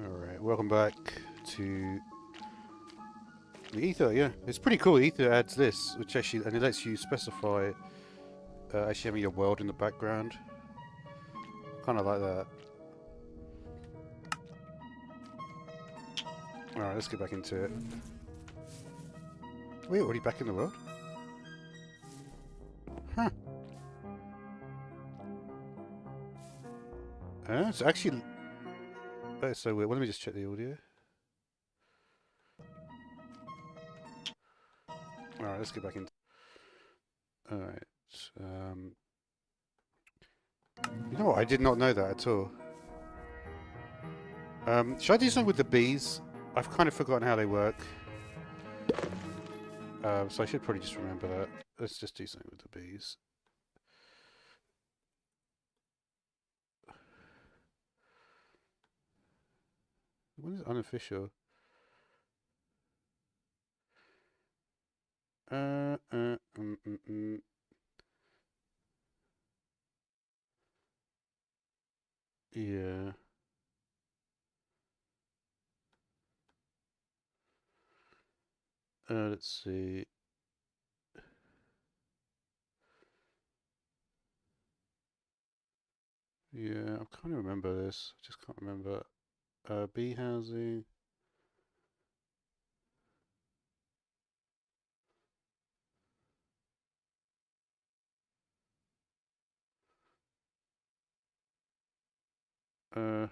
Alright, welcome back to the Ether. Yeah, it's pretty cool. Ether adds this, which actually, and it lets you specify actually having your world in the background. Kind of like that. Alright, let's get back into it. We're already back in the world? Huh. It's actually... That is so weird. Well, let me just check the audio. Alright, let's get back into... Alright. You know what? I did not know that at all. Should I do something with the bees? I've kind of forgotten how they work. So I should probably just remember that. Let's just do something with the bees. What is unofficial? Yeah. Let's see. Yeah, I kind of remember this. I just can't remember. Bee housing. Uh.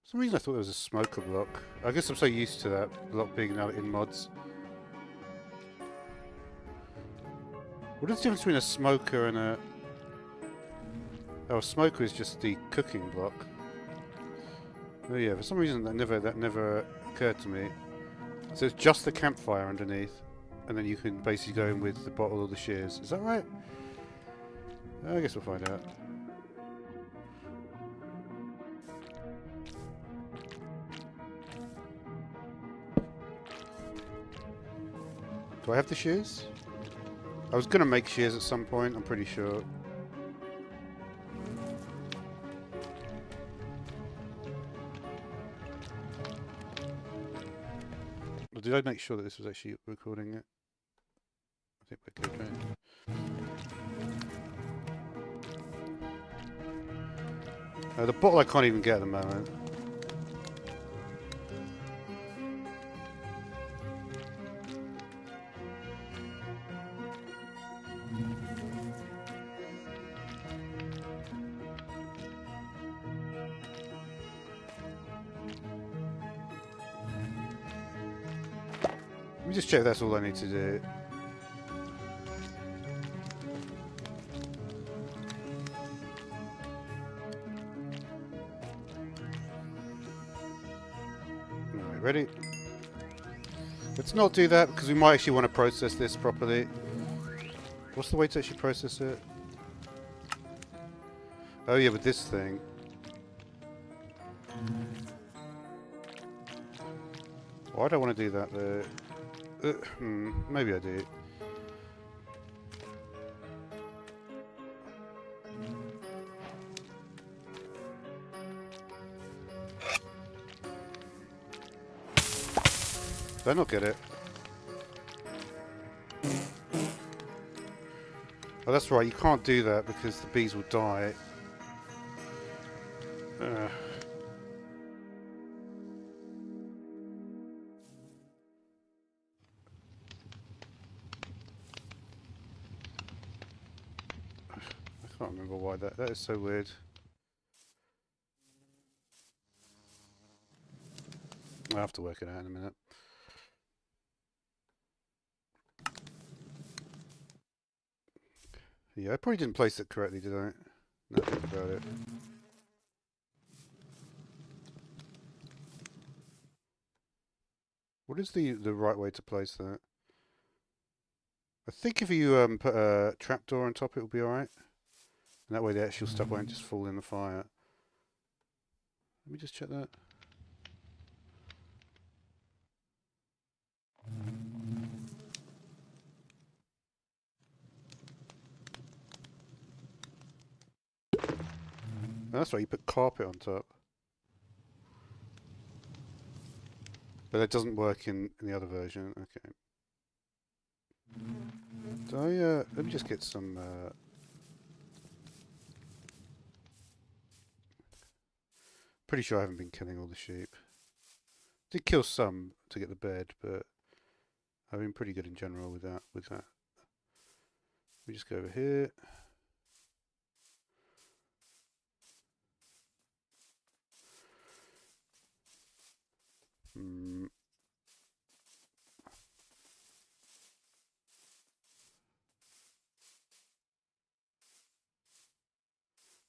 For some reason I thought there was a smoker block. I guess I'm so used to that block being out in mods. What is the difference between a smoker and a... Oh, a smoker is just the cooking block. Oh yeah, for some reason that never occurred to me. So it's just the campfire underneath, and then you can basically go in with the bottle or the shears. Is that right? I guess we'll find out. Do I have the shears? I was going to make shears at some point, I'm pretty sure. Or did I make sure that this was actually recording it? I think we're good, right? The bottle I can't even get at the moment. Let me just check that's all I need to do. Alright, ready? Let's not do that because we might actually want to process this properly. What's the way to actually process it? Oh yeah, with this thing. Why do I want to do that though? Maybe I do. Did I not get it? Oh, that's right, you can't do that because the bees will die. I can't remember why that is so weird. I'll have to work it out in a minute. Yeah, I probably didn't place it correctly, did I? Now think about it. What is the right way to place that? I think if you put a trapdoor on top, it will be alright. And that way the actual stuff won't just fall in the fire. Let me just check that. That's right, you put carpet on top. But that doesn't work in the other version. Okay. So let me just get some. Pretty sure I haven't been killing all the sheep. Did kill some to get the bed, but I've been pretty good in general with that. We just go over here.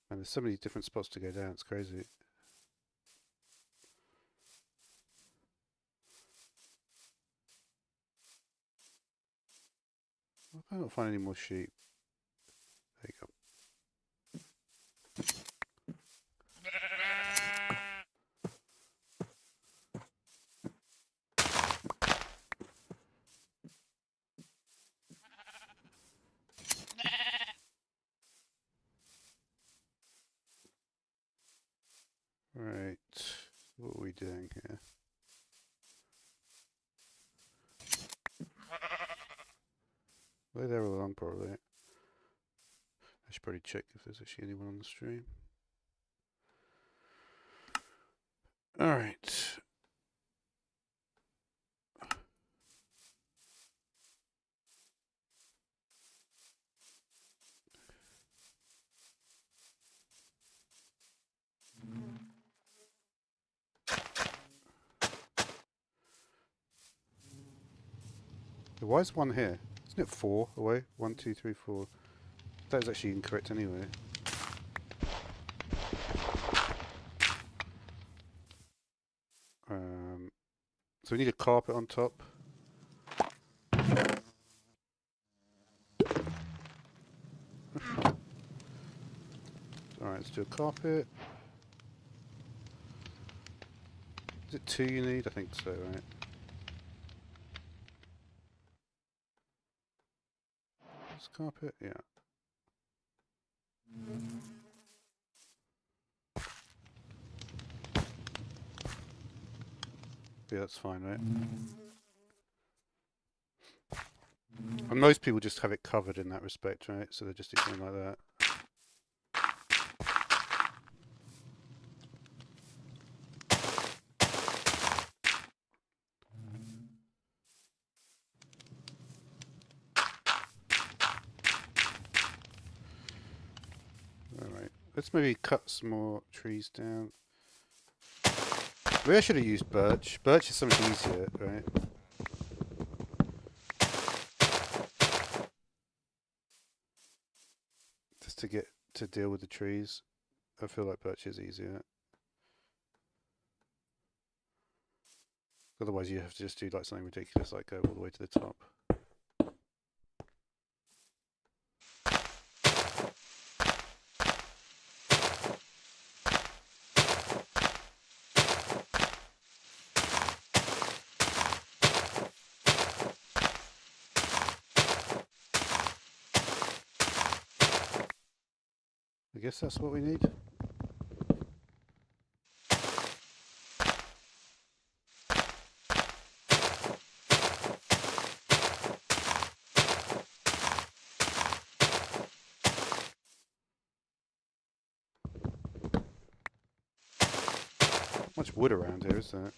And there's so many different spots to go down. It's crazy. I can't find any more sheep. There you go. Right, what are we doing here? Well, they're all along probably. I should probably check if there's actually anyone on the stream. Alright. Why is one here? Isn't it 4 away? 1, 2, 3, 4. That is actually incorrect anyway. So we need a carpet on top. Alright, let's do a carpet. Is it 2 you need? I think so, right? This carpet? Yeah. Yeah, that's fine, right? And most people just have it covered in that respect, right? So they just do something like that. Alright, let's maybe cut some more trees down. Maybe I should have used birch. Birch is so much easier, right? Just to get to deal with the trees. I feel like birch is easier. Otherwise you have to just do like something ridiculous, like go all the way to the top. I guess that's what we need. Not much wood around here, is there?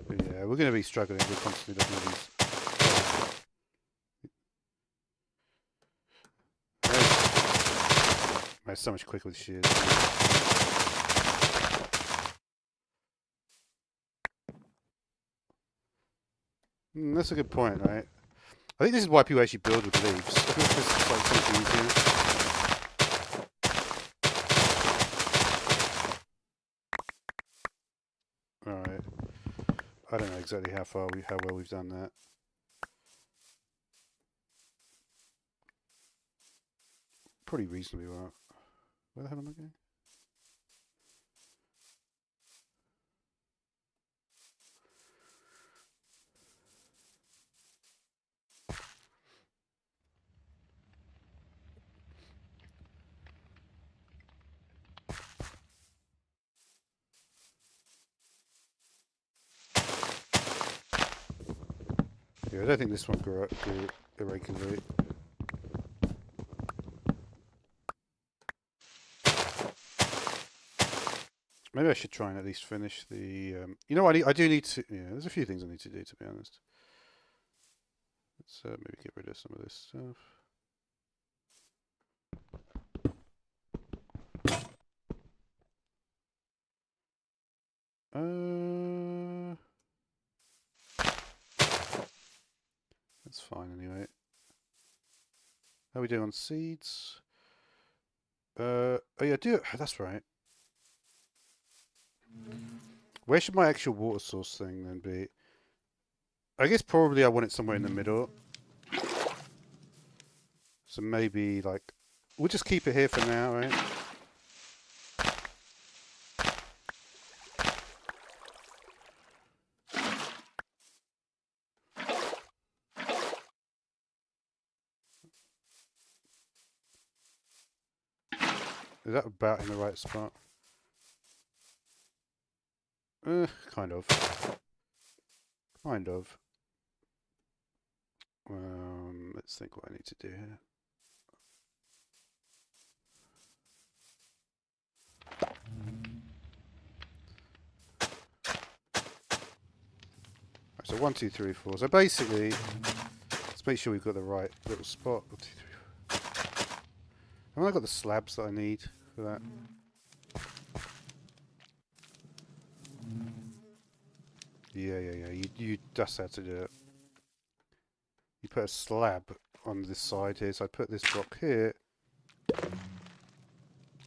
But yeah, we're going to be struggling. We're constantly looking at these. It's so much quicker with shears. That's a good point, right? I think this is why people actually build with leaves. I think it's just like something easier. Alright. I don't know exactly how well we've done that. Pretty reasonably well. Where the hell am I going? Yeah, I don't think this one grew irregularly. Maybe I should try and at least finish the. You know what? I do need to. Yeah, there's a few things I need to do, to be honest. Let's maybe get rid of some of this stuff. That's fine anyway. How are we doing on seeds? Oh yeah, that's right. Where should my actual water source thing then be? I guess probably I want it somewhere in the middle. So maybe like we'll just keep it here for now, right? Is that about in the right spot? Kind of. Kind of. Let's think what I need to do here. Right, so 1, 2, 3, 4. So basically, let's make sure we've got the right little spot. 1, 2, 3, 4. Haven't I got the slabs that I need for that? Yeah. That's how to do it. You put a slab on this side here, so I put this block here.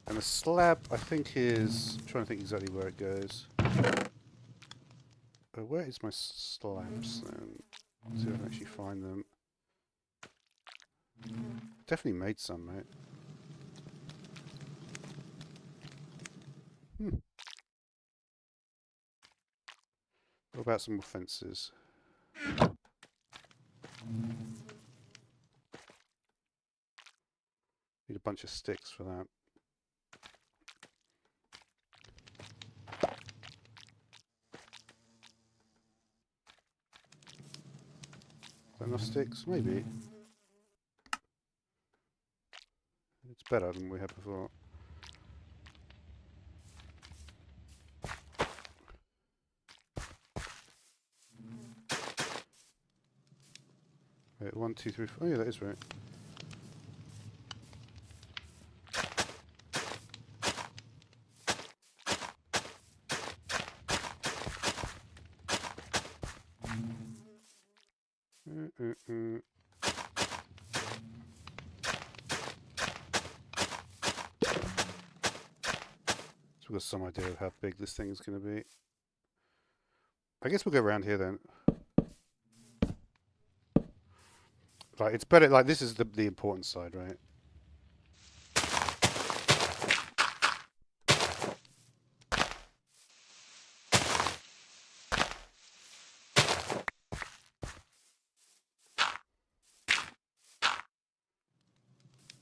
And the slab, I think, is... I'm trying to think exactly where it goes. Where is my slabs then? Let's see if I can actually find them. Definitely made some, mate. What about some more fences? Need a bunch of sticks for that. Is that enough sticks? Maybe. It's better than we had before. Wait, 1, 2, 3, 4. Oh yeah, that is right. So we've got some idea of how big this thing is going to be. I guess we'll go around here then. Like, it's better, like, this is the important side, right?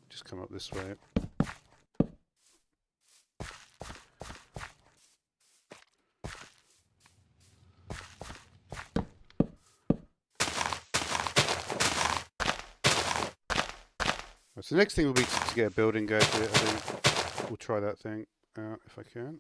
Just come up this way. So the next thing will be to get a building go to it. I think we'll try that thing out if I can.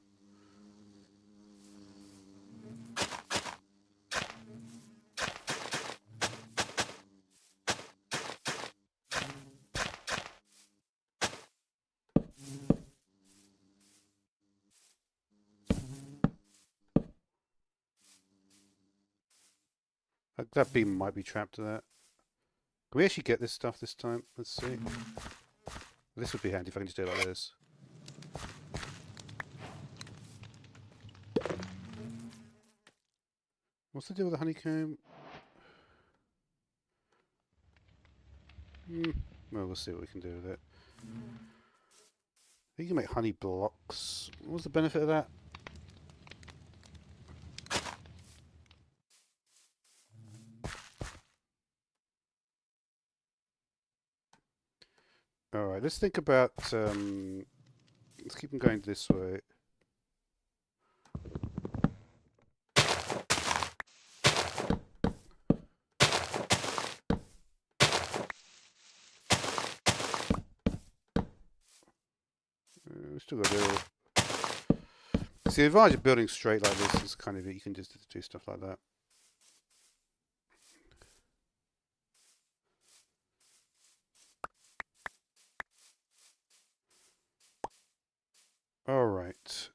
That beam might be trapped to that. Can we actually get this stuff this time? Let's see. This would be handy if I can just do it like this. What's the deal with the honeycomb? Well, we'll see what we can do with it. You can make honey blocks. What's the benefit of that? Alright, let's think about... let's keep them going this way. We still got to do... See, the advantage of building straight like this is kind of you can just do stuff like that. All right.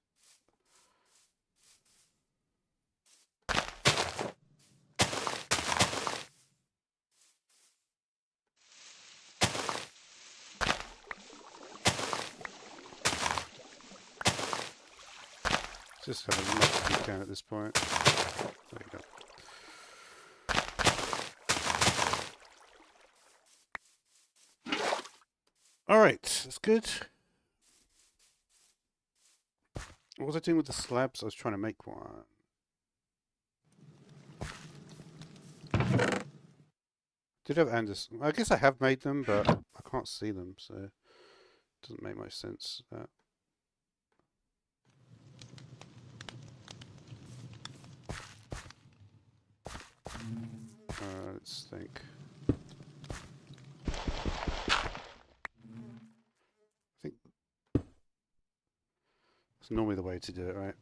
Just have as much as you can at this point. There you go. Alright, that's good. What was I doing with the slabs? I was trying to make one. Did I have Anderson? I guess I have made them, but I can't see them, so it doesn't make much sense. Let's think. I think it's normally the way to do it, right?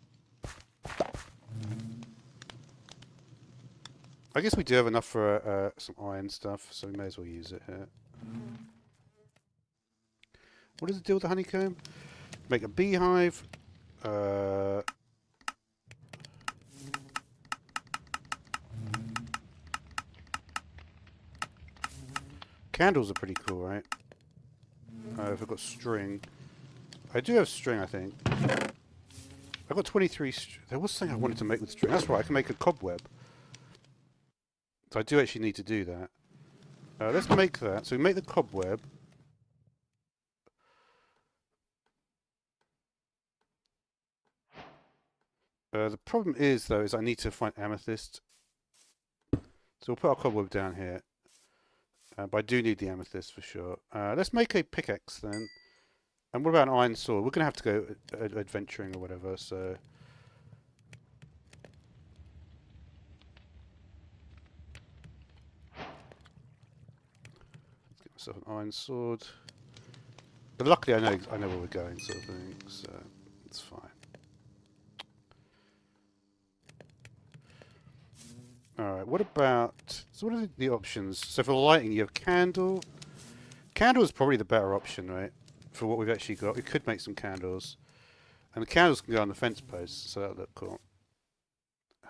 I guess we do have enough for some iron stuff, so we may as well use it here. What is the deal with the honeycomb? Make a beehive. Candles are pretty cool, right? If I've got string. I do have string, I think. I've got 23 there was something I wanted to make with string. That's right, I can make a cobweb. So I do actually need to do that. Let's make that. So we make the cobweb. The problem is, though, is I need to find amethyst. So we'll put our cobweb down here. But I do need the amethyst for sure. Let's make a pickaxe then. And what about an iron sword? We're going to have to go adventuring or whatever, so... Let's get myself an iron sword. But luckily I know where we're going, sort of thing, so it's fine. Alright, what about... So what are the options? So for lighting, you have candle. Candle is probably the better option, right? For what we've actually got. We could make some candles. And the candles can go on the fence posts, so that'll look cool.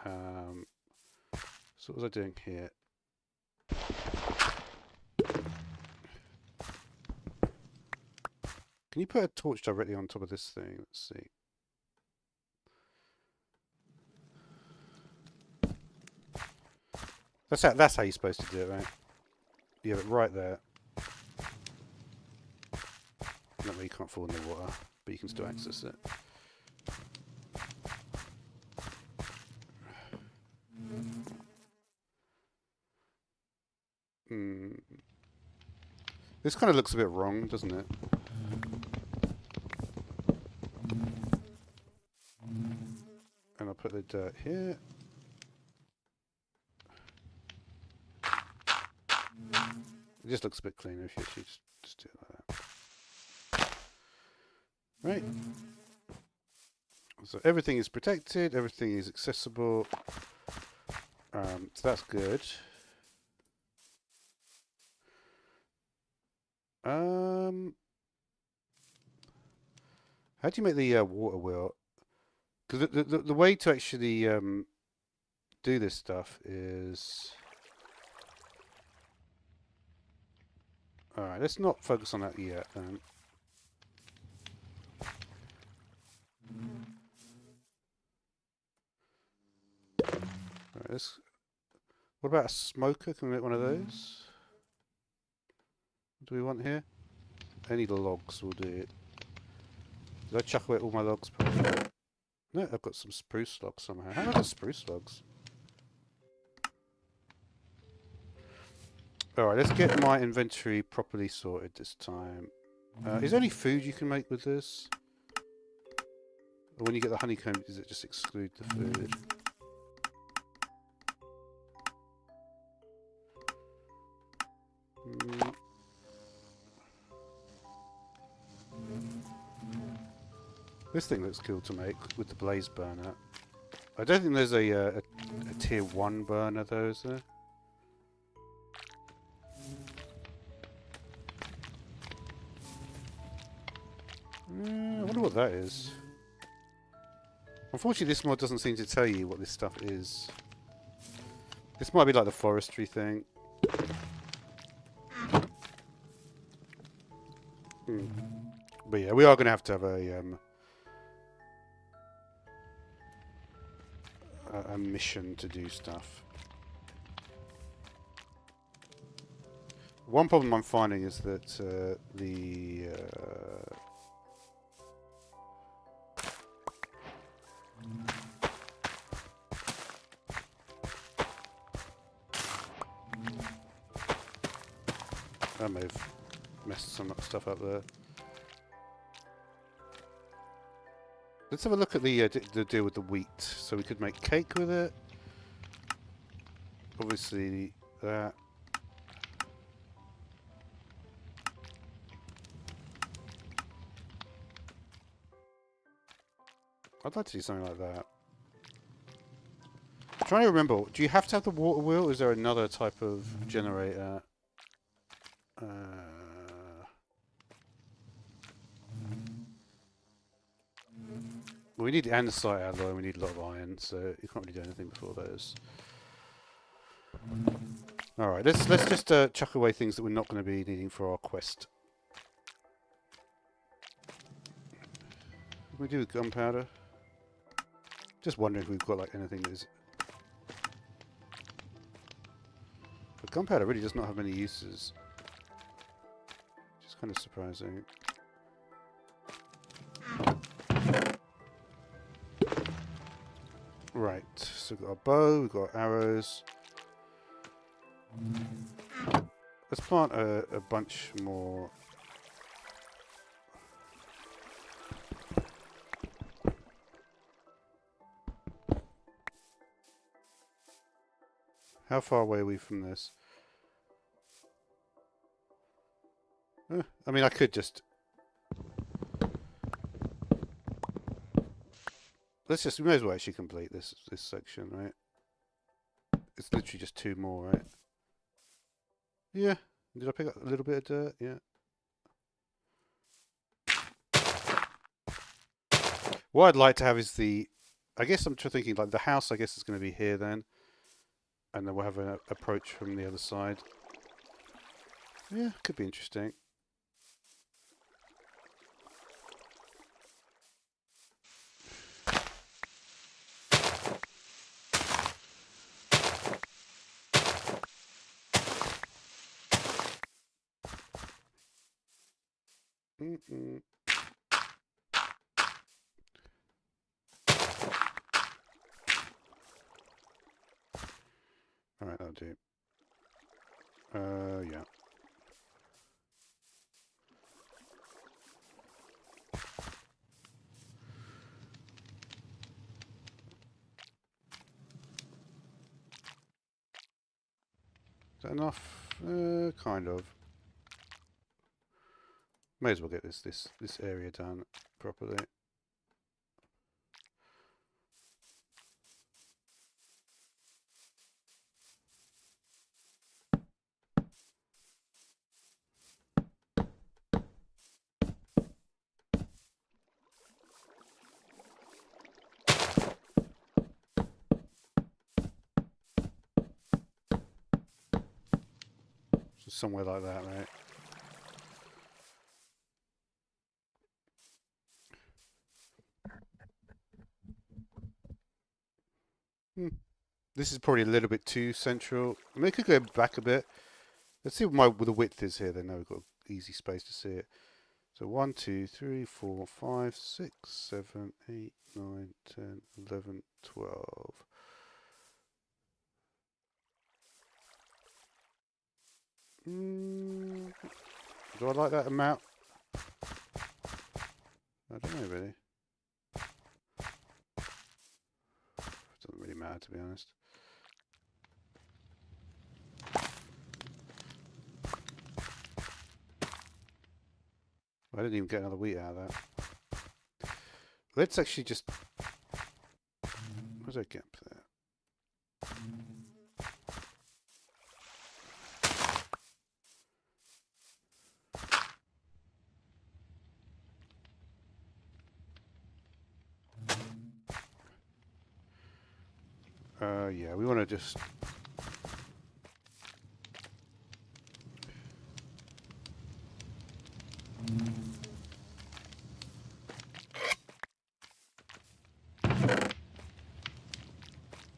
So what was I doing here? Can you put a torch directly on top of this thing? Let's see. That's how you're supposed to do it, right? You have it right there. That way you can't fall in the water, but you can still access it. This kind of looks a bit wrong, doesn't it? And I'll put the dirt here. It just looks a bit cleaner if you actually just do it like that. Right. So everything is protected, everything is accessible. So that's good. How do you make the water wheel? Because the way to actually do this stuff is... Alright, let's not focus on that yet then. Alright, what about a smoker? Can we make one of those? What do we want here? Any logs will do it. Did I chuck away all my logs? No, I've got some spruce logs somehow. How do I get spruce logs? Alright, let's get my inventory properly sorted this time. Is there any food you can make with this? Or when you get the honeycomb, does it just exclude the food? This thing looks cool to make with the blaze burner. I don't think there's a tier 1 burner though, is there? I wonder what that is. Unfortunately, this mod doesn't seem to tell you what this stuff is. This might be like the forestry thing. But yeah, we are going to have a mission to do stuff. One problem I'm finding is that I may have messed some stuff up there. Let's have a look at the deal with the wheat. So we could make cake with it. Obviously, that. I'd like to do something like that. I'm trying to remember, do you have to have the water wheel, or is there another type of generator? Well, we need the andesite alloy and we need a lot of iron, so you can't really do anything before those. Alright, let's just chuck away things that we're not going to be needing for our quest. What do we do with gunpowder? Just wondering if we've got like anything that is... But gunpowder really does not have many uses. Which is kind of surprising. Right, so we've got a bow, we've got arrows. Let's plant a bunch more. How far away are we from this? I mean, I could just... we may as well actually complete this section, right? It's literally just 2 more, right? Yeah. Did I pick up a little bit of dirt? Yeah. What I'd like to have is the... I guess I'm thinking like the house, I guess, is going to be here then. And then we'll have an approach from the other side. Yeah, could be interesting. Alright, that'll do. Yeah. Is that enough? Kind of. May as well get this area done properly. So somewhere like that, right? This is probably a little bit too central. I mean, I could go back a bit. Let's see what the width is here. Then now we've got easy space to see it. So 1, 2, 3, 4, 5, 6, 7, 8, 9, 10, 11, 12. Do I like that amount? I don't know really. It doesn't really matter, to be honest. I didn't even get another wheat out of that. Let's actually just... Where's that gap there? Yeah, we want to just...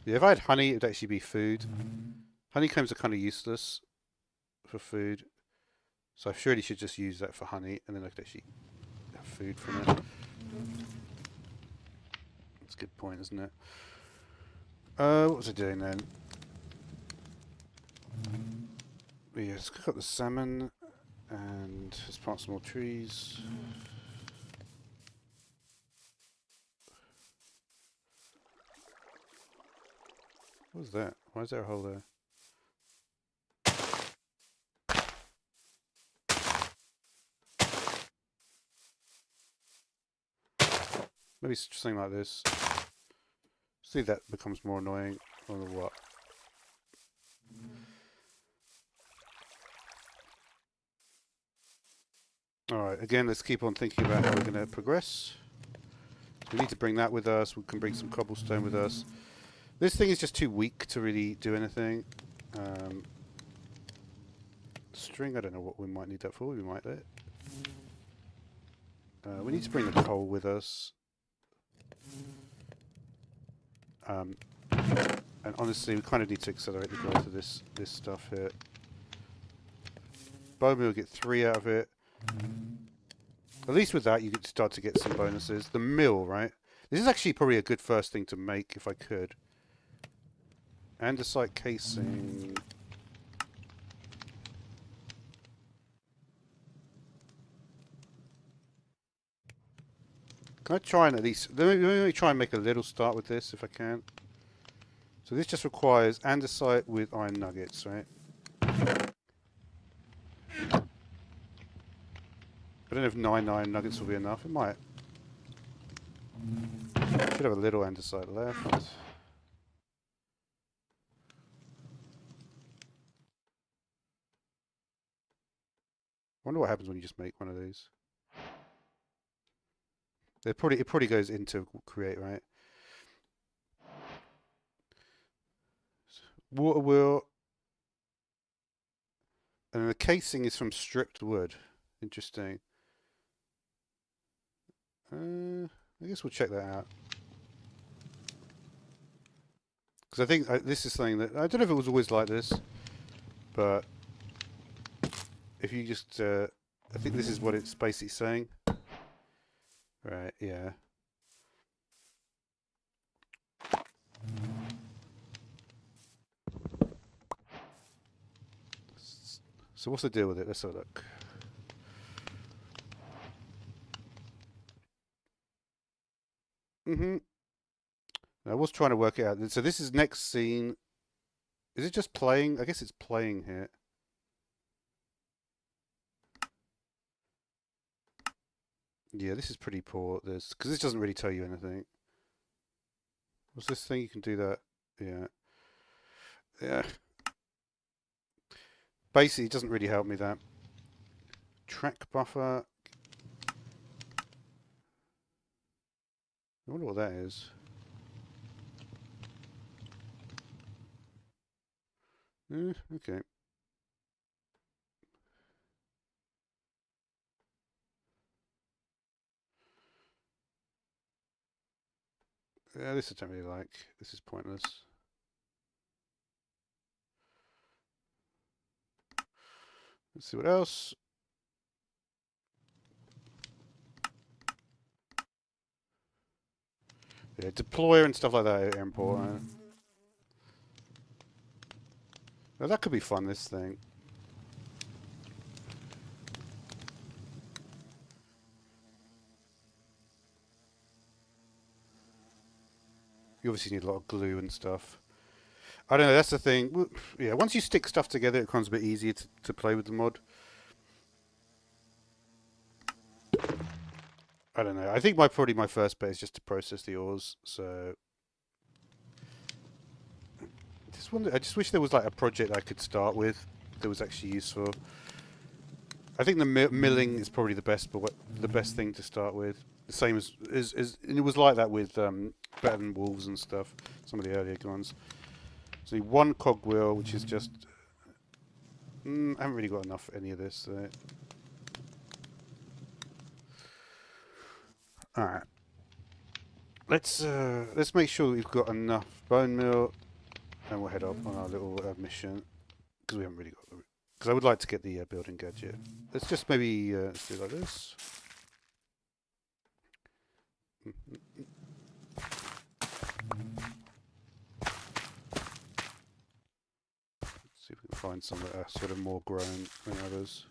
Yeah, if I had honey, it would actually be food. Honeycombs are kind of useless for food. So I surely should just use that for honey, and then I could actually have food from it. That's a good point, isn't it? What was I doing then? Yeah, let's cook up the salmon, and let's plant some more trees. What was that? Why is there a hole there? Maybe something like this. See if that becomes more annoying. I don't know what. Alright, again, let's keep on thinking about how we're going to progress. We need to bring that with us. We can bring some cobblestone with us. This thing is just too weak to really do anything. String, I don't know what we might need that for. We might let. We need to bring the coal with us. And honestly, we kind of need to accelerate the growth of this stuff here. Bone meal, get 3 out of it. At least with that, you could start to get some bonuses. The mill, right? This is actually probably a good first thing to make if I could. Andesite casing. Can I try and at least... Let me try and make a little start with this if I can. So this just requires andesite with iron nuggets, right? I don't know if 9 iron nuggets will be enough. It might. Should have a little andesite left. I wonder what happens when you just make one of these. It probably goes into create, right? Water wheel. And the casing is from stripped wood. Interesting. I guess we'll check that out. Because I think this is something that... I don't know if it was always like this. But... If you just... I think this is what it's basically saying. Right, yeah. So what's the deal with it? Let's have a look. I was trying to work it out. So this is next scene. Is it just playing? I guess it's playing here. Yeah, this is pretty poor. Because this doesn't really tell you anything. What's this thing? You can do that. Yeah. Yeah. Basically, it doesn't really help me, that. Track buffer. I wonder what that is. Okay. Yeah, this I don't really like. This is pointless. Let's see what else. Yeah, deployer and stuff like that are important. Well, that could be fun, this thing. You obviously need a lot of glue and stuff. I don't know, that's the thing. Yeah, once you stick stuff together, it becomes a bit easier to play with the mod. I don't know. I think probably my first bet is just to process the ores. So I just wish there was like a project I could start with that was actually useful. I think the milling is probably the best thing to start with. The same as and it was like that with Better Than Wolves and stuff. Some of the earlier ones. So one cogwheel, which is just I haven't really got enough for any of this. So. All right. Let's make sure that we've got enough bone meal, and we'll head off on our little mission because we haven't really got the. Because I would like to get the building gadget. Let's just maybe let's do it like this. Let's see if we can find some that are sort of more grown than others.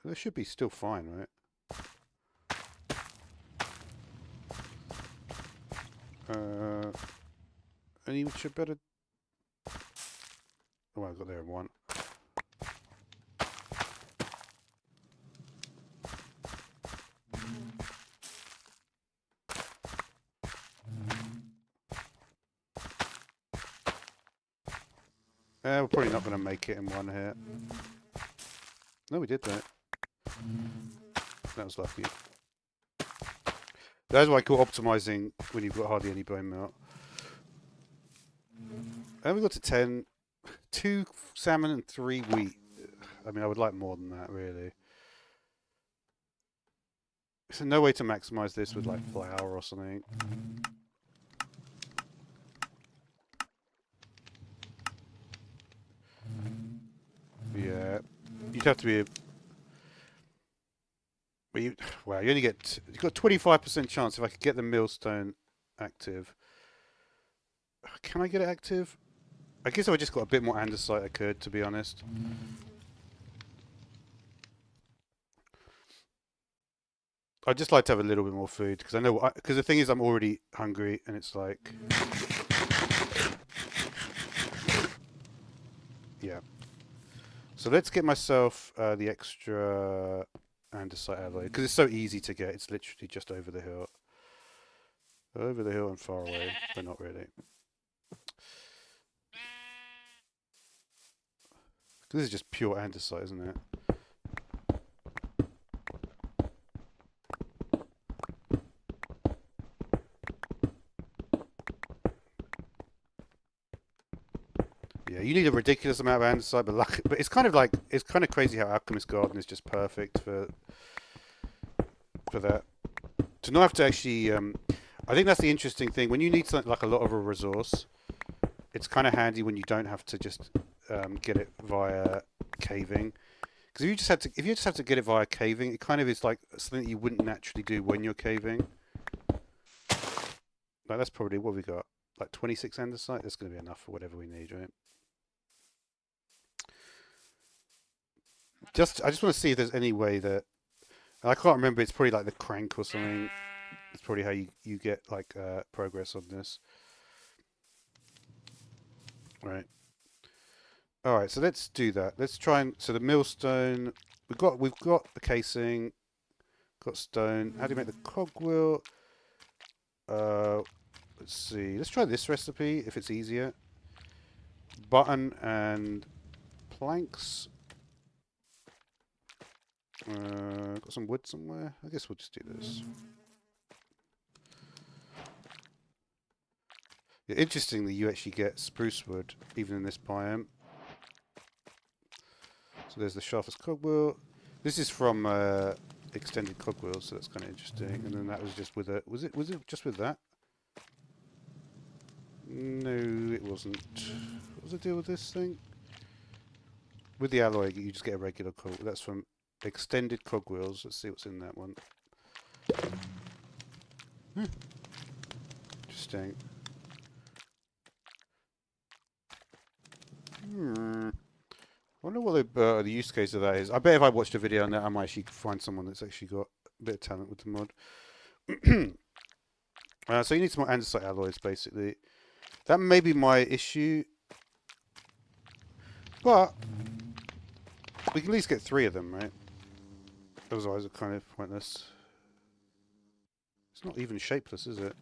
They should be still fine, right? Any which are better. Oh, I got there in one. We're probably not going to make it in one here. No, we did that. That was lucky. That's what I call optimizing when you've got hardly any bone meal. And we got to 10. 2 salmon and 3 wheat. I mean, I would like more than that, really. There's no way to maximize this with, like, flour or something. Yeah. You'd have to be... Wow, you only get... You've got 25% chance if I could get the millstone active. Can I get it active? I guess if I just got a bit more andesite I could, to be honest. I'd just like to have a little bit more food, because I know... Because the thing is, I'm already hungry, and it's like... Yeah. So let's get myself the extra andesite out of the way, because it's so easy to get. It's literally just over the hill. Over the hill and far away, but not really. This is just pure andesite, isn't it? Yeah, you need a ridiculous amount of andesite, but it's kind of crazy how Alchemist Garden is just perfect for that. To not have to actually, I think that's the interesting thing. When you need something like a lot of a resource, it's kind of handy when you don't have to just get it via caving. Because if you just have to get it via caving, it kind of is like something that you wouldn't naturally do when you're caving. Like that's probably what we got. Like 26 andesite. That's going to be enough for whatever we need, right? I just want to see if there's any way that I can't remember. It's probably like the crank or something. It's probably how you get like progress on this. Right. All right. So let's do that. Let's try and so the millstone. We've got the casing. Got stone. How do you make the cogwheel? Let's see. Let's try this recipe if it's easier. Button and planks. Got some wood somewhere. I guess we'll just do this. Yeah, interestingly, you actually get spruce wood even in this biome. So there's the sharpest cogwheel. This is from extended cogwheels, so that's kind of interesting. And then that was just with a... Was it just with that? No, it wasn't. What was the deal with this thing? With the alloy, you just get a regular cog. That's from extended cogwheels. Let's see what's in that one. Interesting. I wonder what the use case of that is. I bet if I watched a video on that, I might actually find someone that's actually got a bit of talent with the mod. So you need some more andesite alloys, basically. That may be my issue. But we can at least get 3 of them, right? Otherwise it's kind of pointless. It's not even shapeless, is it?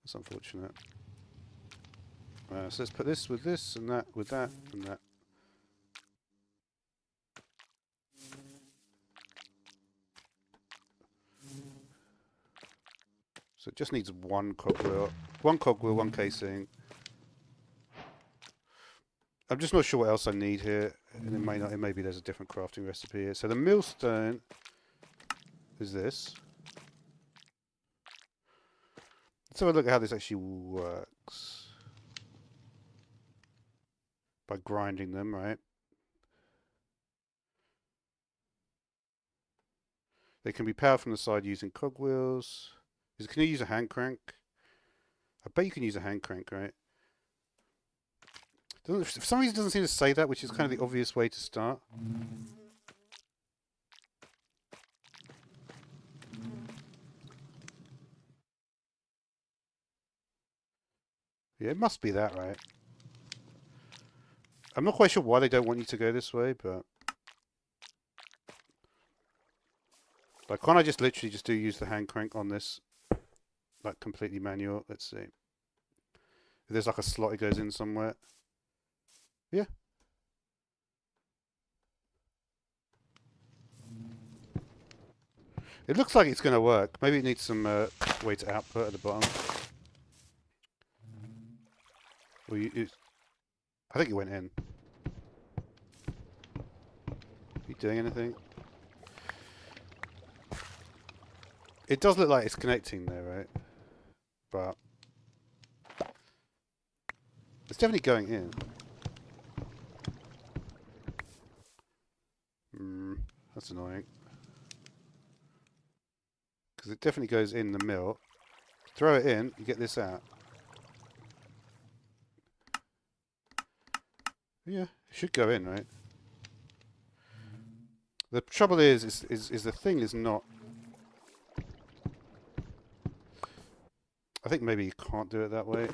That's unfortunate. So let's put this with this, and that with that, and that. So it just needs one cogwheel, one casing. I'm just not sure what else I need here, and it may not. Maybe there's a different crafting recipe here. So the millstone is this. Let's have a look at how this actually works. By grinding them, right? They can be powered from the side using cogwheels. Can you use a hand crank? I bet you can use a hand crank, right? For some reason it doesn't seem to say that, which is kind of the obvious way to start. Yeah, it must be that, right? I'm not quite sure why they don't want you to go this way, but... Like, can't I just literally just use the hand crank on this? Like, completely manual. Let's see. If there's like a slot it goes in somewhere. Yeah. It looks like it's going to work. Maybe it needs some way to output at the bottom. Or I think it went in. Are you doing anything? It does look like it's connecting there, right? But it's definitely going in. That's annoying. Because it definitely goes in the mill. Throw it in, you get this out. Yeah, it should go in, right? The trouble is the thing is not... I think maybe you can't do it that way.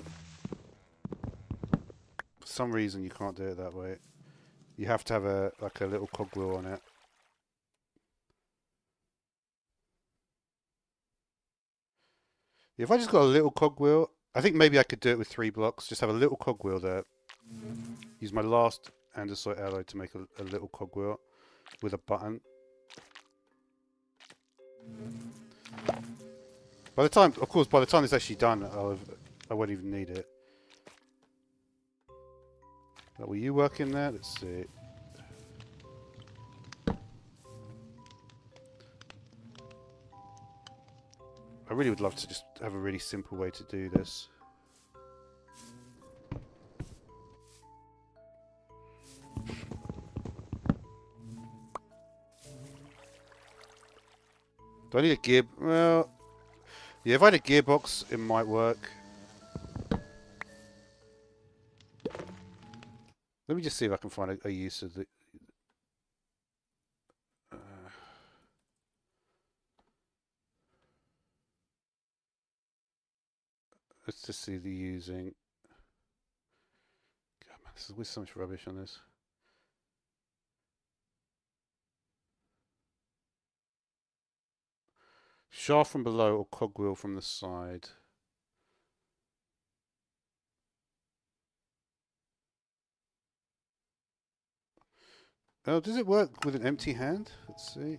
For some reason you can't do it that way. You have to have a little cogwheel on it. If I just got a little cogwheel, I think maybe I could do it with 3 blocks. Just have a little cogwheel there. Use my last andesite alloy to make a little cogwheel with a button. By the time, of course, by the time it's actually done, I won't even need it. Will you work in there? Let's see. I really would love to just have a really simple way to do this. Do I need a gear? Well, yeah, if I had a gearbox, it might work. Let me just see if I can find a use of the... let's just see the using... God, man, there's so much rubbish on this. Shaft from below or cogwheel from the side. Oh, does it work with an empty hand? Let's see.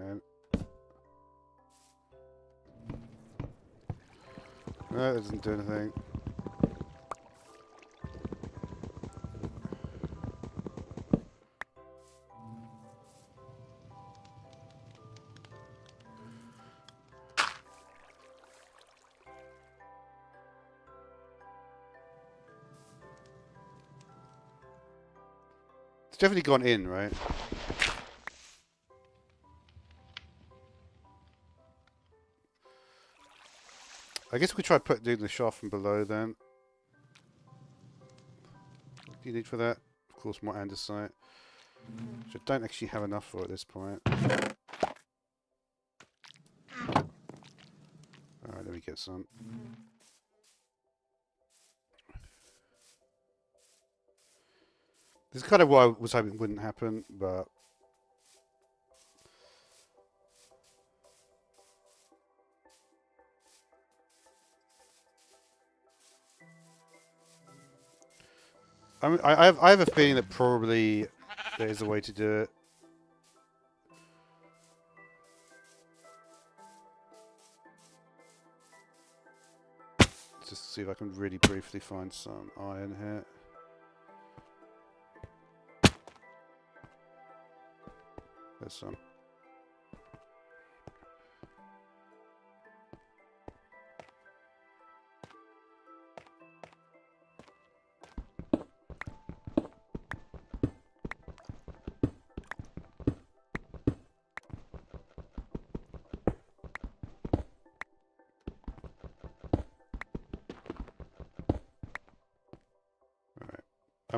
And no, it doesn't do anything. It's definitely gone in, right? I guess we could try doing the shaft from below then. What do you need for that? Of course, more andesite. Which I don't actually have enough for at this point. Alright, let me get some. This is kind of what I was hoping wouldn't happen, but... I mean, I have a feeling that probably there is a way to do it. Just see if I can really briefly find some iron here. There's some.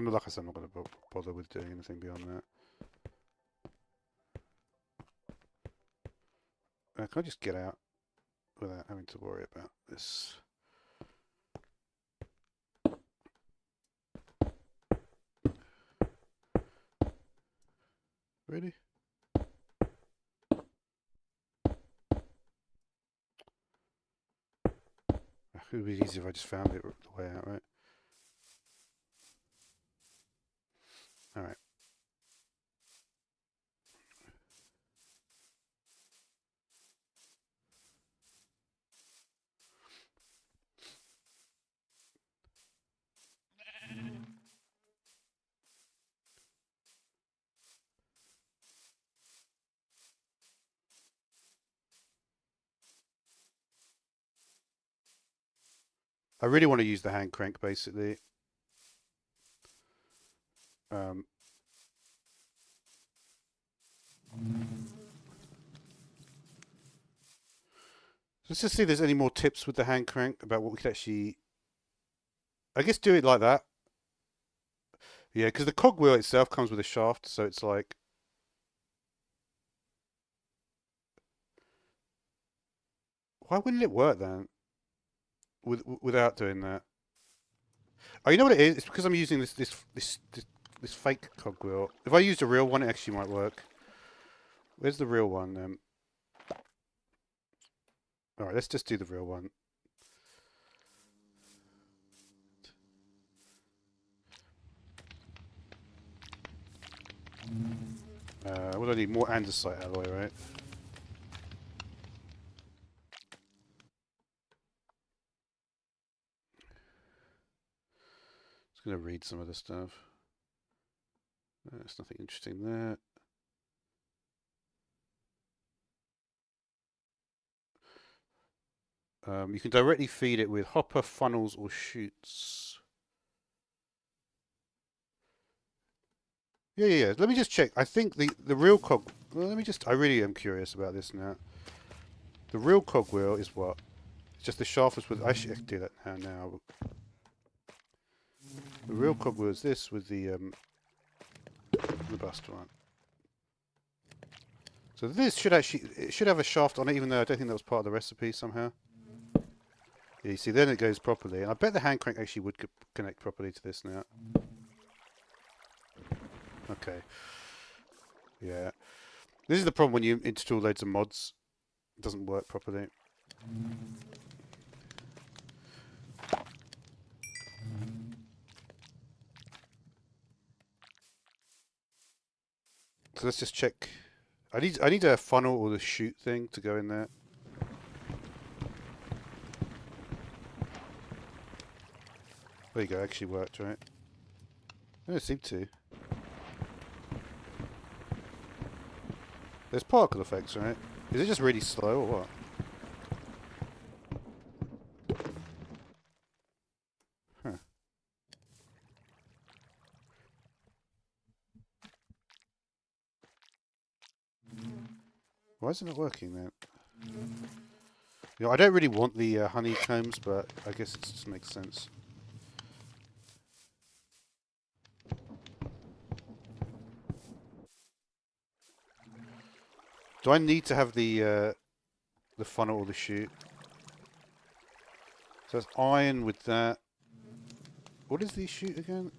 Like I said, I'm not going to bother with doing anything beyond that. Can I just get out without having to worry about this? Really? It would be easy if I just found it the way out, right? Alright. I really want to use the hand crank, basically. Let's just see if there's any more tips with the hand crank about what we could actually... I guess do it like that. Yeah, because the cogwheel itself comes with a shaft, so it's like... Why wouldn't it work then? Without doing that? Oh, you know what it is? It's because I'm using this fake cogwheel. If I used a real one, it actually might work. Where's the real one then? Alright, let's just do the real one. What do I need? More andesite alloy, right? Just going to read some of the stuff. There's nothing interesting there. You can directly feed it with hopper, funnels, or chutes. Yeah. Let me just check. I think the real cog... Well, let me just... I really am curious about this now. The real cogwheel is what? It's just the shaft was with... I should do that now. The real cogwheel is this with the bust one. So this should actually... It should have a shaft on it, even though I don't think that was part of the recipe somehow. Yeah, you see, then it goes properly. And I bet the hand crank actually would connect properly to this now. Okay. Yeah. This is the problem when you install loads of mods. It doesn't work properly. So let's just check. I need a funnel or the chute thing to go in there. There you go, actually worked, right? No, it seemed to. There's particle effects, right? Is it just really slow or what? Huh. Why isn't it working then? You know, I don't really want the honeycombs, but I guess it just makes sense. Do I need to have the funnel or the chute? So it's iron with that. What is the chute again?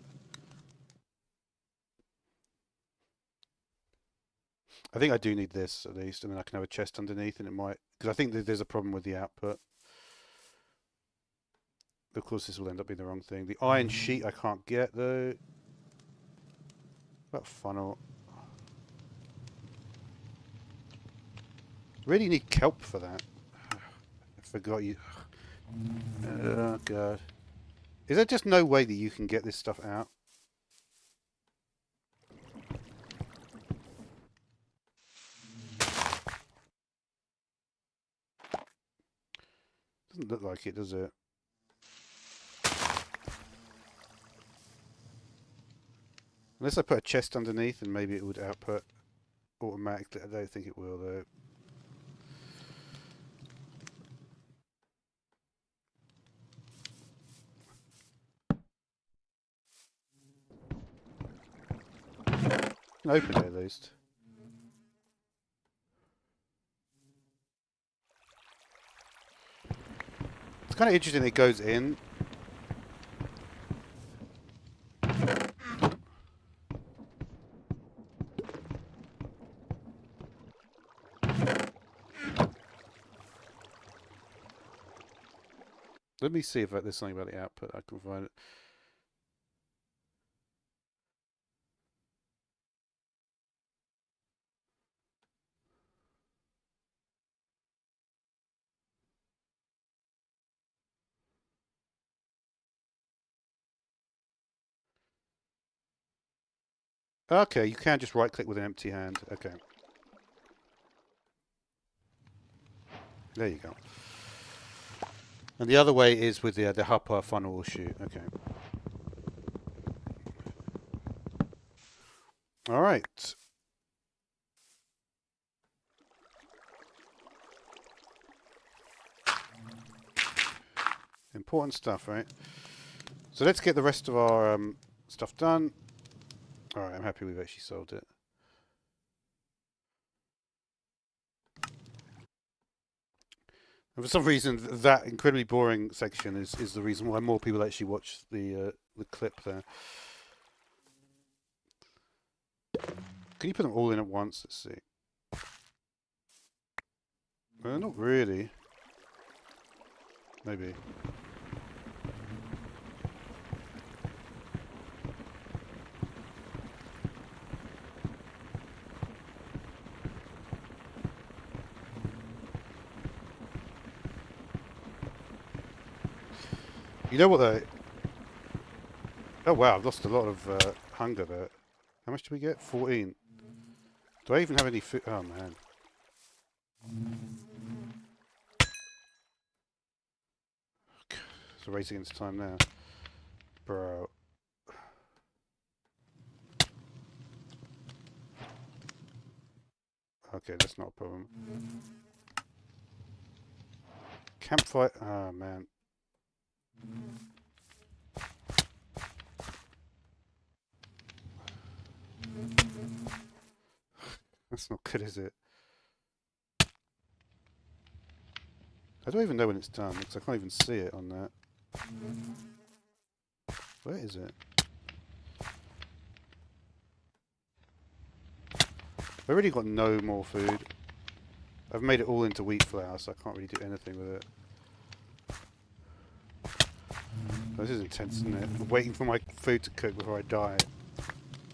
I think I do need this at least, and then I can have a chest underneath, and it might, because I think there's a problem with the output. Of course, this will end up being the wrong thing. The iron sheet I can't get though. What about funnel? Really need kelp for that. I forgot you. Oh god. Is there just no way that you can get this stuff out? Doesn't look like it, does it? Unless I put a chest underneath and maybe it would output automatically. I don't think it will though. Open it at least. It's kind of interesting it goes in. Let me see if there's something about the output I can find it. Okay, you can just right click with an empty hand. Okay. There you go. And the other way is with the hopper funnel or chute. Okay. All right. Important stuff, right? So let's get the rest of our stuff done. All right, I'm happy we've actually solved it. And for some reason, that incredibly boring section is the reason why more people actually watch the clip there. Can you put them all in at once? Let's see. Not really. Maybe. You know what though? Oh wow, I've lost a lot of hunger there. How much do we get? 14. Do I even have any food? Oh man. It's a race against time now. Bro. Okay, that's not a problem. Campfire. Oh man. That's not good, is it? I don't even know when it's done because I can't even see it on that. Where is it? I've already got no more food. I've made it all into wheat flour, so I can't really do anything with it. This is intense, isn't it? I'm waiting for my food to cook before I die.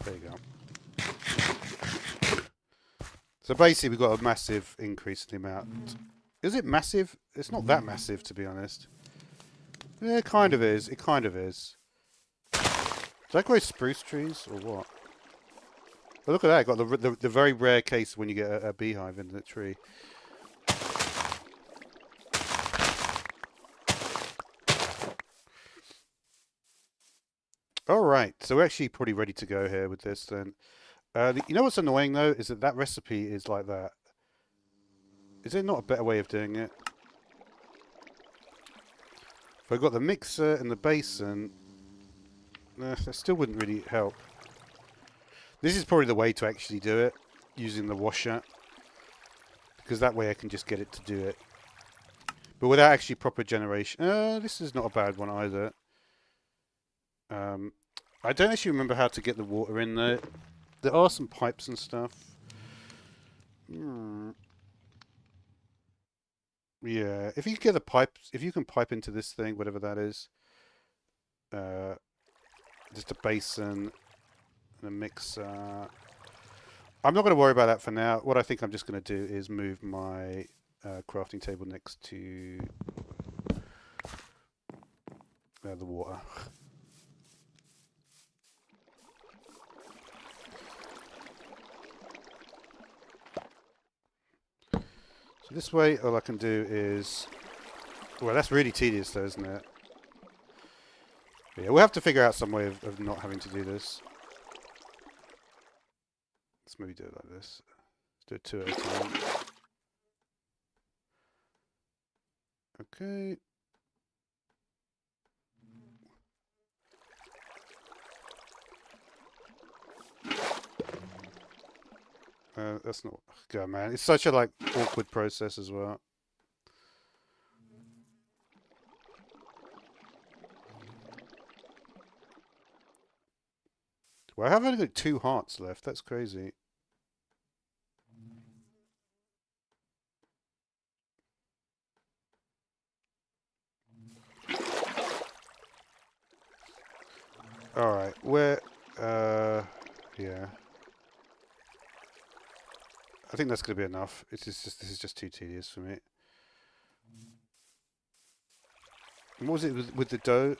There you go. So basically, we've got a massive increase in the amount. Is it massive? It's not that massive, to be honest. Yeah, it kind of is. It kind of is. Does that grow spruce trees or what? Oh, look at that. Got the very rare case when you get a beehive in the tree. Alright, so we're actually pretty ready to go here with this then. You know what's annoying though, is that recipe is like that. Is there not a better way of doing it? If I got the mixer and the basin, that still wouldn't really help. This is probably the way to actually do it, using the washer. Because that way I can just get it to do it. But without actually proper generation. This is not a bad one either. I don't actually remember how to get the water in there. There are some pipes and stuff. Yeah, if you get the pipes, if you can pipe into this thing, whatever that is, just a basin and a mixer. I'm not going to worry about that for now. What I think I'm just going to do is move my crafting table next to the water. So this way, all I can do is... Well, that's really tedious though, isn't it? Yeah, we'll have to figure out some way of not having to do this. Let's maybe do it like this. Let's do it 2 at a time. Okay. That's not... God, man. It's such a, like, awkward process as well. Well, I have only got 2 hearts left. That's crazy. Alright, where... yeah. I think that's going to be enough. This is just too tedious for me. And what was it with the dough?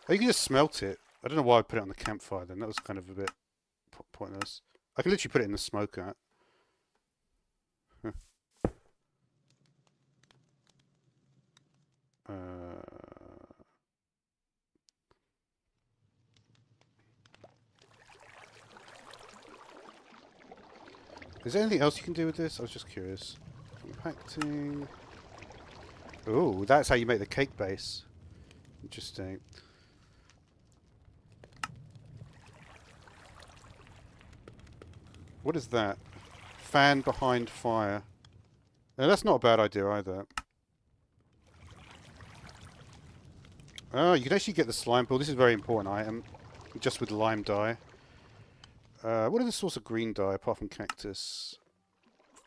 Oh, you can just smelt it. I don't know why I put it on the campfire then. That was kind of a bit pointless. I can literally put it in the smoker. Is there anything else you can do with this? I was just curious. Compacting. Oh, that's how you make the cake base. Interesting. What is that? Fan behind fire. No, that's not a bad idea either. Oh, you can actually get the slime pool. This is a very important item. Just with lime dye. What are the source of green dye apart from cactus?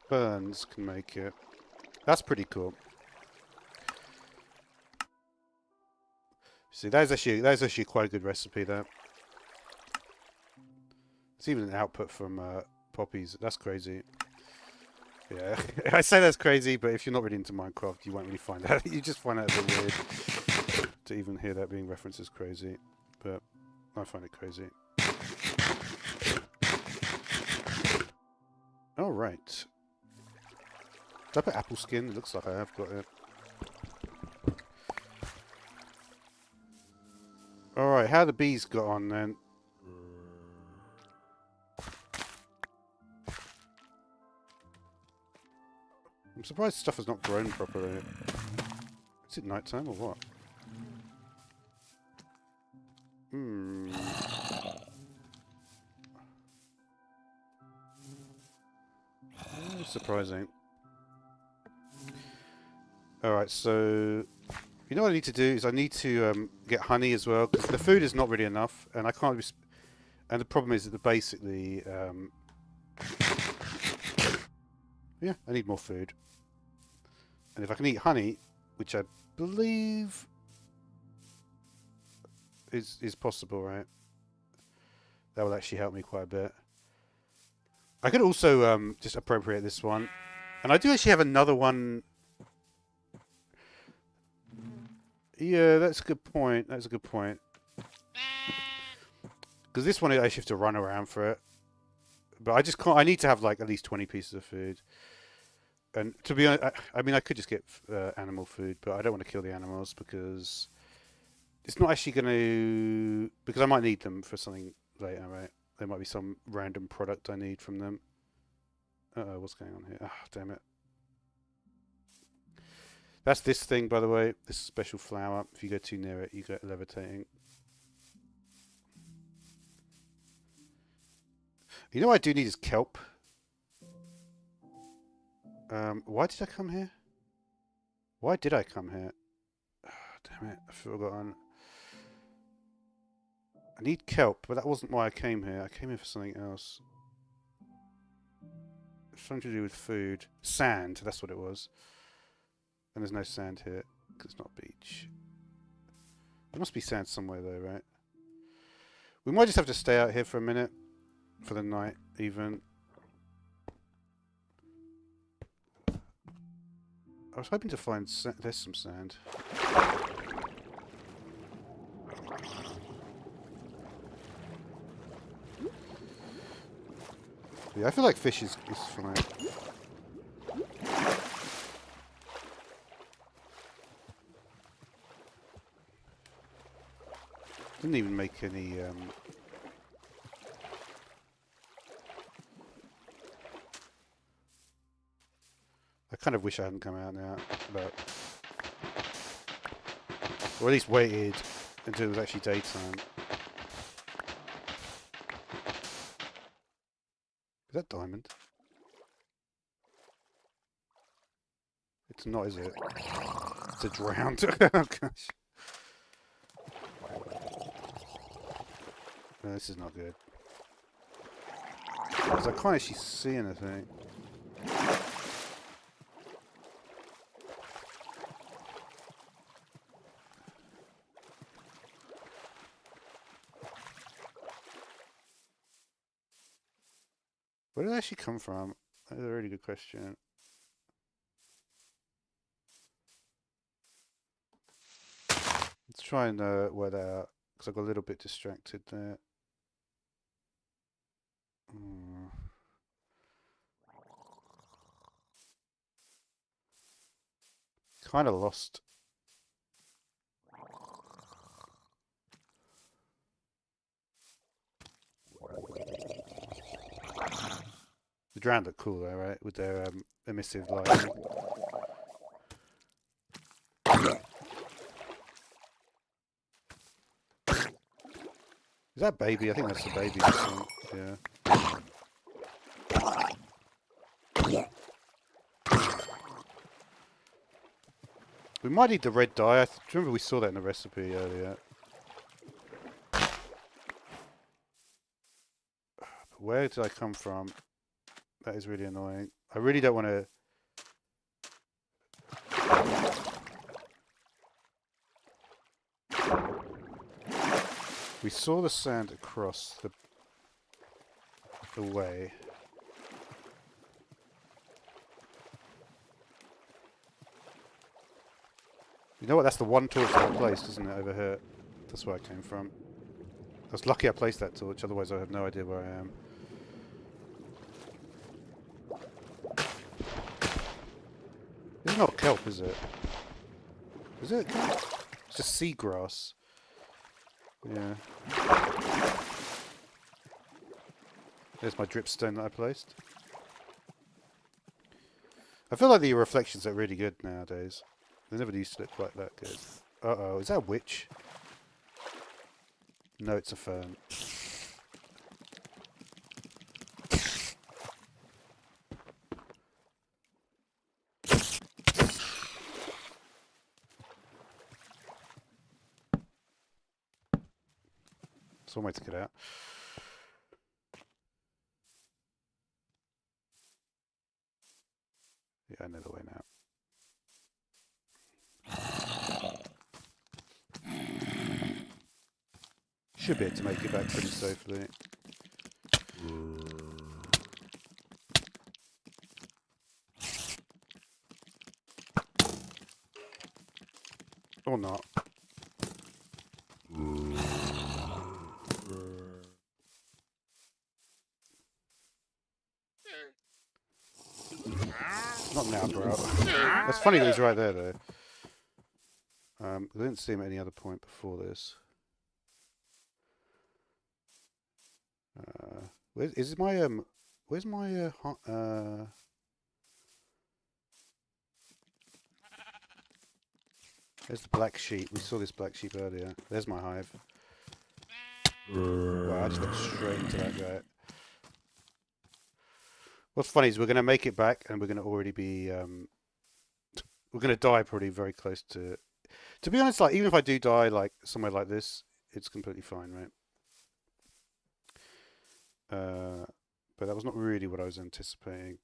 Ferns can make it. That's pretty cool. See, that is actually quite a good recipe there. It's even an output from poppies. That's crazy. Yeah, I say that's crazy, but if you're not really into Minecraft, you won't really find that. You just find that a bit weird to even hear that being referenced as crazy. But I find it crazy. All right. Did I put apple skin? It looks like I have got it. Alright, how the bees got on then? I'm surprised stuff has not grown properly. Is it nighttime or what? Surprising. Alright, so... You know what I need to do is I need to get honey as well, because the food is not really enough, and I can't... And the problem is that basically... yeah, I need more food. And if I can eat honey, which I believe is possible, right? That will actually help me quite a bit. I could also just appropriate this one. And I do actually have another one. Yeah, that's a good point. That's a good point. Because this one, I actually have to run around for it. But I just can't. I need to have like at least 20 pieces of food. And to be honest, I mean, I could just get animal food, but I don't want to kill the animals because it's not actually going to... Because I might need them for something later, right? There might be some random product I need from them. Uh-oh, what's going on here? Oh, damn it. That's this thing, by the way. This special flower. If you go too near it, you get levitating. You know what I do need is kelp. Why did I come here? Why did I come here? Oh, damn it, I've forgotten. I need kelp, but that wasn't why I came here. I came here for something else. Something to do with food. Sand, that's what it was. And there's no sand here, because it's not a beach. There must be sand somewhere though, right? We might just have to stay out here for a minute. For the night, even. I was hoping to find... There's some sand. Yeah, I feel like fish is fine. Didn't even make any... I kind of wish I hadn't come out now, but... Or at least waited until it was actually daytime. Is that diamond? It's not, is it? It's a drowned. Oh, gosh. No, this is not good. Because I can't actually see anything. Where did it actually come from? That's a really good question. Let's try and work that out, because I got a little bit distracted there. Kind of lost. The drowned look cool though, right? With their emissive lighting. Is that baby? I think that's the baby. Yeah. We might need the red dye. I remember we saw that in the recipe earlier. But where did I come from? That is really annoying. I really don't want to... We saw the sand across the way. You know what? That's the one torch that I placed, isn't it, over here? That's where I came from. I was lucky I placed that torch, otherwise I have no idea where I am. It's not kelp, is it? Is it kelp? It's just seagrass. Yeah. There's my dripstone that I placed. I feel like the reflections are really good nowadays. They never used to look quite that good. Uh-oh, is that a witch? No, it's a fern. It's one way to get out. Yeah, I know the way now. Should be able to make it back pretty safely. Or not. Not now, bro. That's funny that he's right there, though. I didn't see him at any other point before this. Where's my there's the black sheep. We saw this black sheep earlier. There's my hive. Wow, I just got straight into that guy. What's funny is we're going to make it back, and we're going to already be we're going to die probably very close to. To be honest, like even if I do die like somewhere like this, it's completely fine, right? But that was not really what I was anticipating.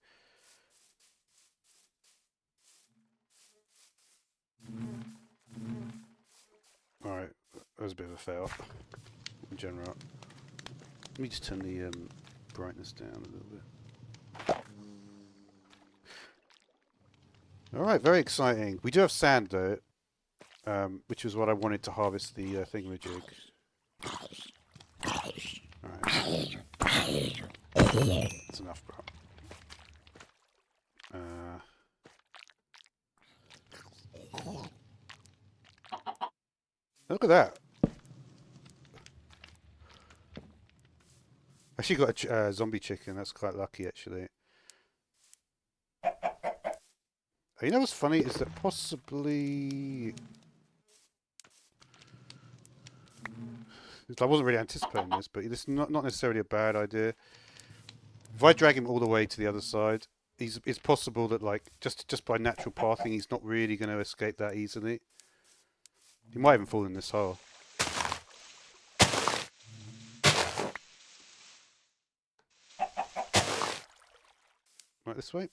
Alright, that was a bit of a fail in general. Let me just turn the brightness down a little bit. Alright, very exciting. We do have sand though, which was what I wanted to harvest the thingamajig. Alright. That's enough, bro. Look at that. Actually got a zombie chicken. That's quite lucky, actually. You know what's funny is that possibly I wasn't really anticipating this, but this is not necessarily a bad idea. If I drag him all the way to the other side, it's possible that like just by natural pathing, he's not really going to escape that easily. He might even fall in this hole. Right, this way.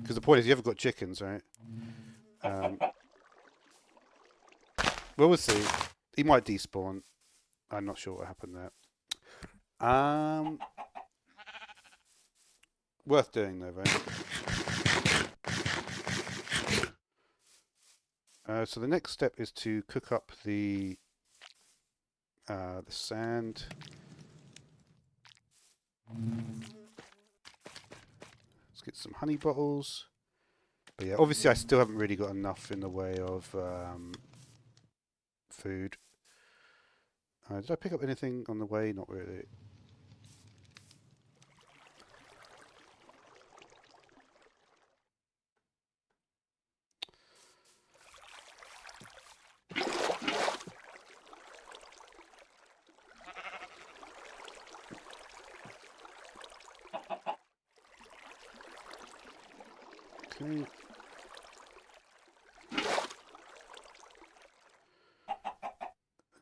Because the point is, you haven't got chickens, right? Well, we'll see. He might despawn. I'm not sure what happened there. Worth doing though, right? So the next step is to cook up the sand. Let's get some honey bottles. But yeah, obviously I still haven't really got enough in the way of food. Did I pick up anything on the way? Not really. Okay.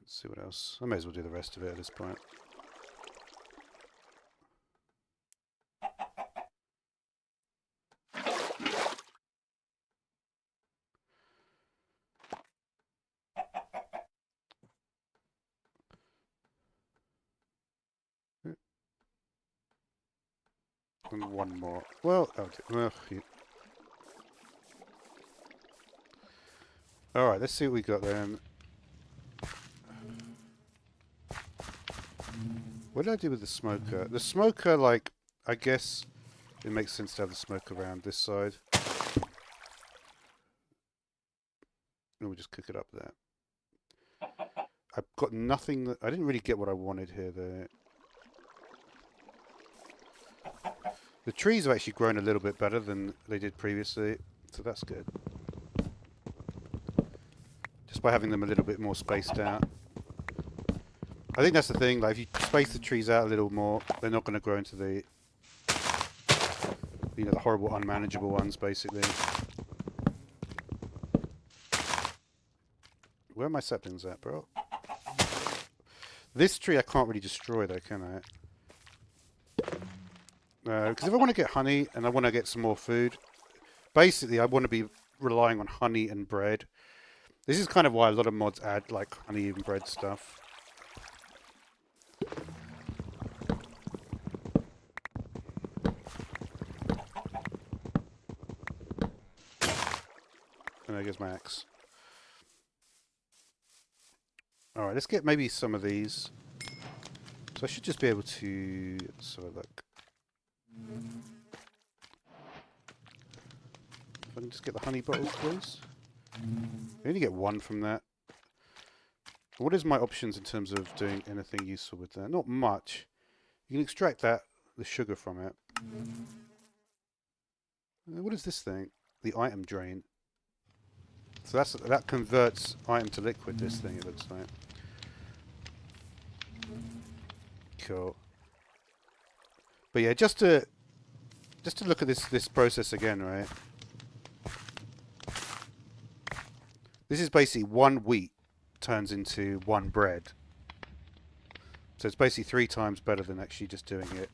Let's see what else. I may as well do the rest of it at this point. And one more. Well, alright, let's see what we got then. What did I do with the smoker? The smoker, like, I guess it makes sense to have the smoke around this side. And we'll just cook it up there. I've got nothing that... I didn't really get what I wanted here, though. The trees have actually grown a little bit better than they did previously, so that's good. Just by having them a little bit more spaced out. I think that's the thing, like if you space the trees out a little more, they're not going to grow into the, you know, the horrible unmanageable ones, basically. Where are my saplings at, bro? This tree I can't really destroy though, can I? Because if I want to get honey and I want to get some more food, basically I want to be relying on honey and bread. This is kind of why a lot of mods add like honey and bread stuff. And there goes my axe. Alright, let's get maybe some of these. So I should just be able to... Let's have a look. If I can just get the honey bottles, please. I only get one from that. What is my options in terms of doing anything useful with that? Not much. You can extract the sugar from it. What is this thing? The item drain. So that converts item to liquid, this thing, it looks like. Cool. But yeah, just to look at this process again, right? This is basically one wheat turns into one bread. So it's basically 3 times better than actually just doing it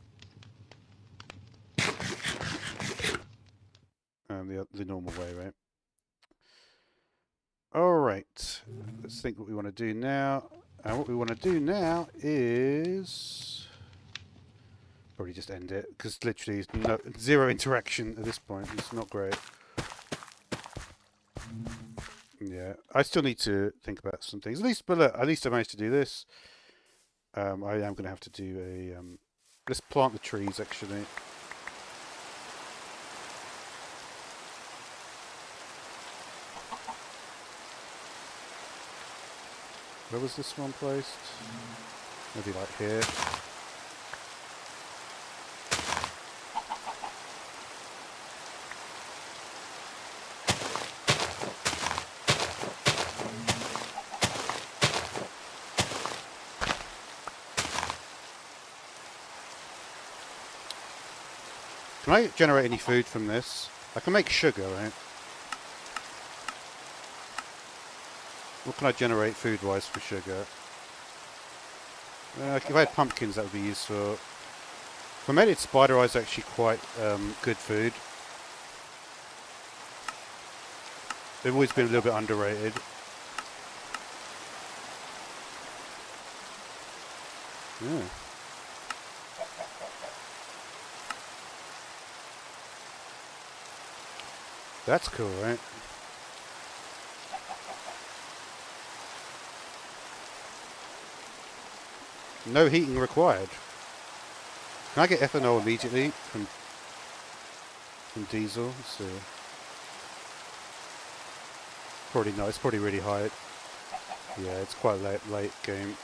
the normal way, right? Alright, let's think what we want to do now. And what we want to do now is probably just end it, because literally zero interaction at this point. It's not great. Yeah, I still need to think about some things. But look, at least I managed to do this. I am going to have to do a... let's plant the trees, actually. Where was this one placed? Maybe like here. Can I generate any food from this? I can make sugar, right? What can I generate food-wise for sugar? If I had pumpkins, that would be useful. Fermented spider eye is actually quite good food. They've always been a little bit underrated. Yeah. That's cool, right? No heating required. Can I get ethanol immediately from diesel? Let's see. Probably not. It's probably really high. Yeah, it's quite late game.